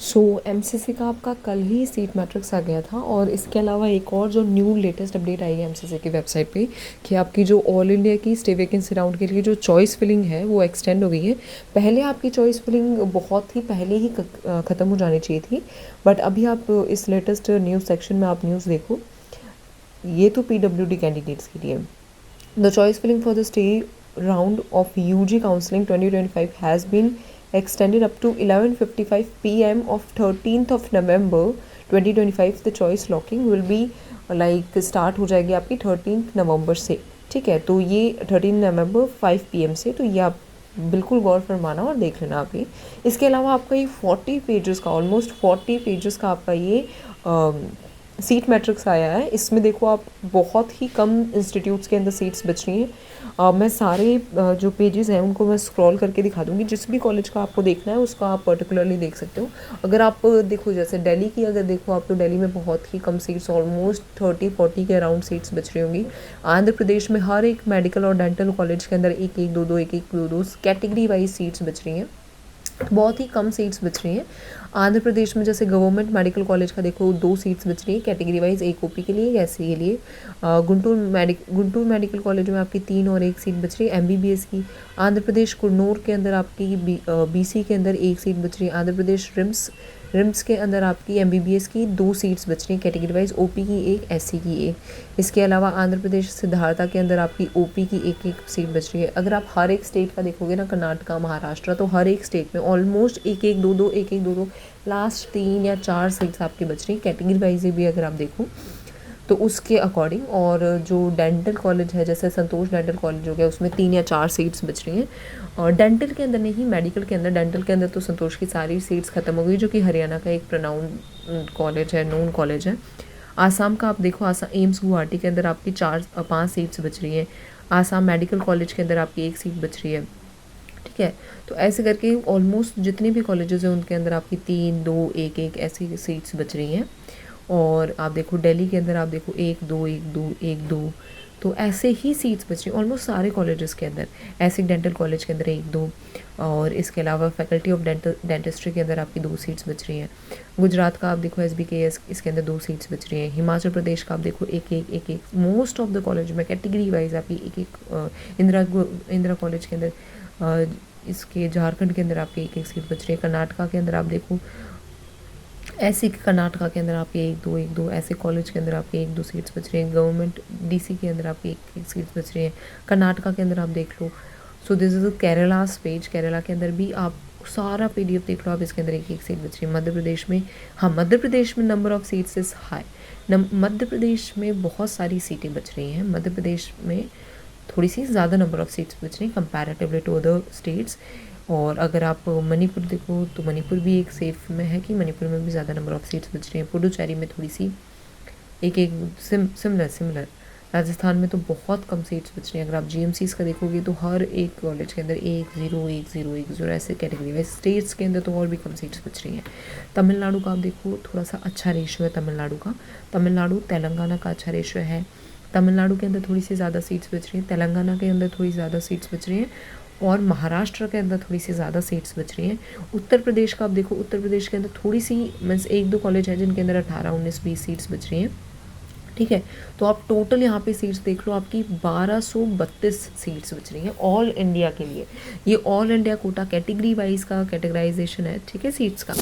सो MCC का आपका कल ही सीट मैट्रिक्स आ गया था, और इसके अलावा एक और जो न्यू लेटेस्ट अपडेट आई है एमसीसी की वेबसाइट पे कि आपकी जो ऑल इंडिया की स्टे वैकेंसी राउंड के लिए जो चॉइस फिलिंग है वो एक्सटेंड हो गई है। पहले आपकी चॉइस फिलिंग बहुत ही पहले ही ख़त्म हो जानी चाहिए थी, बट अभी आप इस लेटेस्ट न्यूज़ सेक्शन में आप न्यूज़ देखो, ये तो पीडब्ल्यूडी कैंडिडेट्स के लिए the choice filling for the stray round of UG Counseling 2025 has been extended up to 11:55 p.m. of 13th of November 2025. The choice locking will be like start हो जाएगी आपकी 13th नवंबर से, ठीक है। तो ये 13 नवंबर 5 PM से, तो ये आप बिल्कुल गौर फरमाना और देख लेना आप ये। इसके अलावा आपका ये 40 पेजेस का, ऑलमोस्ट 40 पेजेस का आपका ये सीट मैट्रिक्स आया है। इसमें देखो आप बहुत ही कम इंस्टीट्यूट्स के अंदर सीट्स बच रही हैं। मैं सारे जो पेजेस हैं उनको मैं स्क्रॉल करके दिखा दूँगी, जिस भी कॉलेज का आपको देखना है उसका आप पर्टिकुलरली देख सकते हो। अगर आप देखो जैसे दिल्ली की अगर देखो आप, तो दिल्ली में बहुत ही कम सीट्स, ऑलमोस्ट 30-40 के अराउंड सीट्स बच रही होंगी। आंध्र प्रदेश में हर एक मेडिकल और डेंटल कॉलेज के अंदर एक एक दो दो कैटेगरी वाइज सीट्स बच रही हैं, बहुत ही कम सीट्स बच रही हैं। आंध्र प्रदेश में जैसे गवर्नमेंट मेडिकल कॉलेज का देखो 2 सीट्स बच रही है कैटेगरी वाइज, एक ओपी के लिए, एक एससी के लिए। गुंटूर मेडिकल कॉलेज में आपकी 3 और 1 सीट बच रही है एमबीबीएस की। आंध्र प्रदेश कुरनूर के अंदर आपकी बीसी के अंदर 1 सीट बच रही है। आंध्र प्रदेश रिम्स के अंदर आपकी एमबीबीएस की 2 सीट्स बच रही हैं कैटेगरी वाइज, ओपी की 1, एससी की 1। इसके अलावा आंध्र प्रदेश सिद्धार्था के अंदर आपकी ओपी की 1 सीट बच रही है। अगर आप हर एक स्टेट का देखोगे ना, कर्नाटका, महाराष्ट्र, तो हर एक स्टेट में ऑलमोस्ट 1-1, 2-2, लास्ट 3 या 4 सीट्स आपकी बच रही हैं कैटेगरी वाइज भी अगर आप देखो तो उसके अकॉर्डिंग। और जो डेंटल कॉलेज है जैसे संतोष डेंटल कॉलेज हो गया, उसमें 3 या 4 सीट्स बच रही हैं। और डेंटल के अंदर नहीं, मेडिकल के अंदर, डेंटल के अंदर तो संतोष की सारी सीट्स ख़त्म हो गई, जो कि हरियाणा का एक प्रनाउन कॉलेज है, नोन कॉलेज है। आसाम का आप देखो, आसाम एम्स गुवाहाटी के अंदर आपकी 5 सीट्स बच रही हैं। आसाम मेडिकल कॉलेज के अंदर आपकी 1 सीट बच रही है, ठीक है। तो ऐसे करके ऑलमोस्ट जितने भी कॉलेजेस हैं उनके अंदर आपकी 3, 2, 1 ऐसी सीट्स बच रही हैं। और आप देखो दिल्ली के अंदर आप देखो 1, 2, 1, 2, 1, 2, तो ऐसे ही सीट्स बच रही हैं ऑलमोस्ट सारे कॉलेजेस के अंदर। ऐसे डेंटल कॉलेज के अंदर 1, 2, और इसके अलावा फैकल्टी ऑफ डेंटिस्ट्री के अंदर आपकी 2 सीट्स बच रही हैं। गुजरात का आप देखो SBKS, इसके अंदर 2 सीट्स बच रही हैं। हिमाचल प्रदेश का आप देखो 1, मोस्ट ऑफ द कॉलेज में कैटेगरी वाइज आपकी 1, इंदिरा कॉलेज के अंदर, इसके झारखंड के अंदर आपकी 1 सीट बच रही है। कर्नाटका के अंदर आप देखो ऐसे, कर्नाटका के अंदर आपके 1, 2 ऐसे कॉलेज के अंदर आपके 1, 2 सीट्स बच रही हैं। गवर्नमेंट DC के अंदर आपकी 1 सीट्स बच रही हैं। कर्नाटका के अंदर आप देख लो। So this is Kerala's page, Kerala के अंदर भी आप सारा PDF देख लो आप, इसके अंदर 1 सीट बच रही है। मध्य प्रदेश में, हाँ मध्य प्रदेश में number of seats is high, Madhya Pradesh में बहुत सारी सीटें बच रही हैं। मध्य प्रदेश में थोड़ी सी ज़्यादा नंबर ऑफ़ सीट्स बच रही हैं कंपैरेटिवली टू अदर स्टेट्स। और अगर आप मणिपुर देखो तो मणिपुर भी एक सेफ में है कि मणिपुर में भी ज़्यादा नंबर ऑफ़ सीट्स बच रही हैं। पुडुचेरी में थोड़ी सी एक सिमिलर। राजस्थान में तो बहुत कम सीट्स बच रही हैं। अगर आप GMCs का देखोगे तो हर एक कॉलेज के अंदर 1, 0, 1, 0, 1, 0 ऐसे कैटेगरी वाइज। स्टेट्स के अंदर तो और भी कम सीट्स बच रही हैं। तमिलनाडु का आप देखो थोड़ा सा अच्छा रेशियो है तमिलनाडु का। तमिलनाडु तेलंगाना का अच्छा रेशियो है। तमिलनाडु के अंदर थोड़ी सी ज़्यादा सीट्स बच रही हैं, तेलंगाना के अंदर थोड़ी ज़्यादा सीट्स बच रही हैं, और महाराष्ट्र के अंदर थोड़ी सी ज़्यादा सीट्स बच रही हैं। उत्तर प्रदेश का आप देखो, उत्तर प्रदेश के अंदर थोड़ी सी मीन्स 1-2 कॉलेज हैं जिनके अंदर 18, 19, 20 सीट्स बच रही हैं, ठीक है। तो आप टोटल यहाँ पे सीट्स देख लो, आपकी 1232 सीट्स बच रही हैं ऑल इंडिया के लिए। ये all India quota category wise का कैटेगराइजेशन है, ठीक है, सीट्स का।